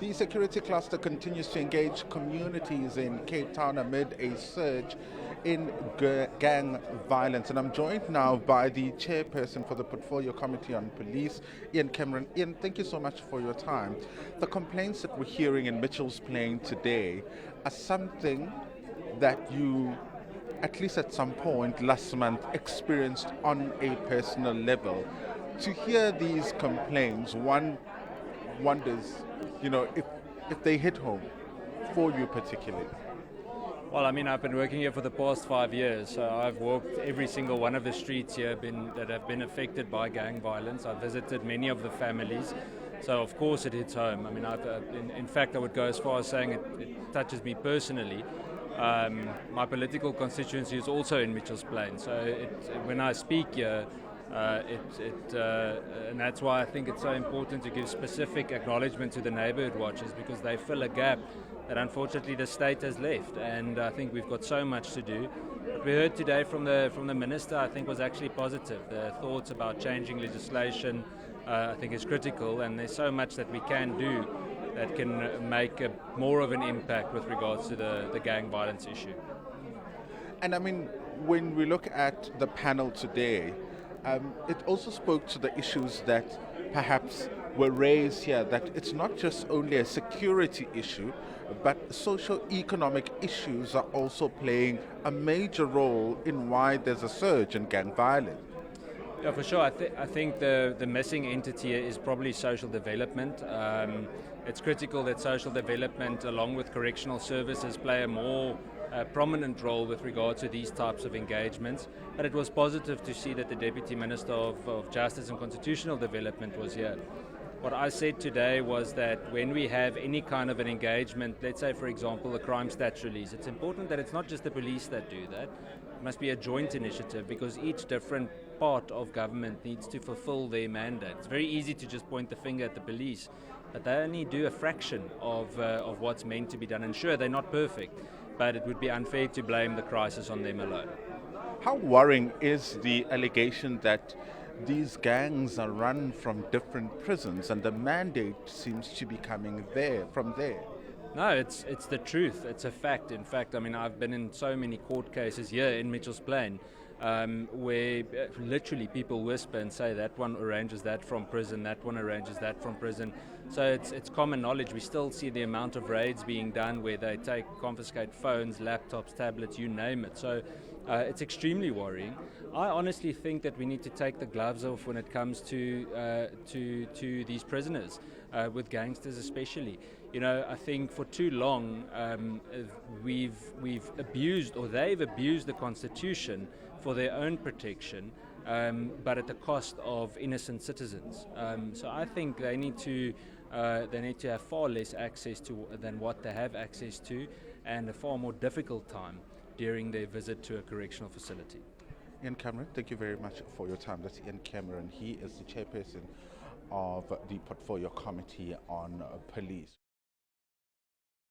The security cluster continues to engage communities in Cape Town amid a surge in gang violence. And I'm joined now by the chairperson for the Portfolio Committee on Police, Ian Cameron. Ian, thank you so much for your time. The complaints that we're hearing in Mitchell's Plain today are something that you, at least at some point last month, experienced on a personal level. To hear these complaints, one wonders, if they hit home for you particularly. Well, I mean, I've been working here for the past 5 years, so I've walked every single one of the streets here that have been affected by gang violence. I've visited many of the families, so of course it hits home. I mean, in fact, I would go as far as saying it touches me personally. My political constituency is also in Mitchell's Plain, so when I speak here, and that's why I think it's so important to give specific acknowledgement to the neighbourhood watchers, because they fill a gap that unfortunately the state has left, and I think we've got so much to do. What we heard today from the minister, I think, was actually positive. The thoughts about changing legislation, I think, is critical, and there's so much that we can do that can make more of an impact with regards to the gang violence issue. And I mean, when we look at the panel today, it also spoke to the issues that perhaps were raised here, that it's not just only a security issue, but socio-economic issues are also playing a major role in why there's a surge in gang violence. Yeah, for sure. I think the missing entity is probably social development. It's critical that social development, along with correctional services, play a more prominent role with regard to these types of engagements. But it was positive to see that the Deputy Minister of Justice and Constitutional Development was here. What I said today was that when we have any kind of an engagement, let's say for example the crime stats release, it's important that it's not just the police that do that. It must be a joint initiative, because each different part of government needs to fulfill their mandate. It's very easy to just point the finger at the police, but they only do a fraction of what's meant to be done. And sure, they're not perfect, but it would be unfair to blame the crisis on them alone. How worrying is the allegation that these gangs are run from different prisons and the mandate seems to be coming from there? No, it's the truth. It's a fact. In fact, I mean, I've been in so many court cases here in Mitchell's Plain where literally people whisper and say that one arranges that from prison, that one arranges that from prison. So it's common knowledge. We still see the amount of raids being done where they confiscate phones, laptops, tablets, you name it. So it's extremely worrying. I honestly think that we need to take the gloves off when it comes to these prisoners, with gangsters especially. I think for too long we've abused, or they've abused, the Constitution for their own protection, but at the cost of innocent citizens. So I think they need to have far less access to than what they have access to, and a far more difficult time during their visit to a correctional facility. Ian Cameron, thank you very much for your time. That's Ian Cameron. He is the chairperson of the Portfolio Committee on Police.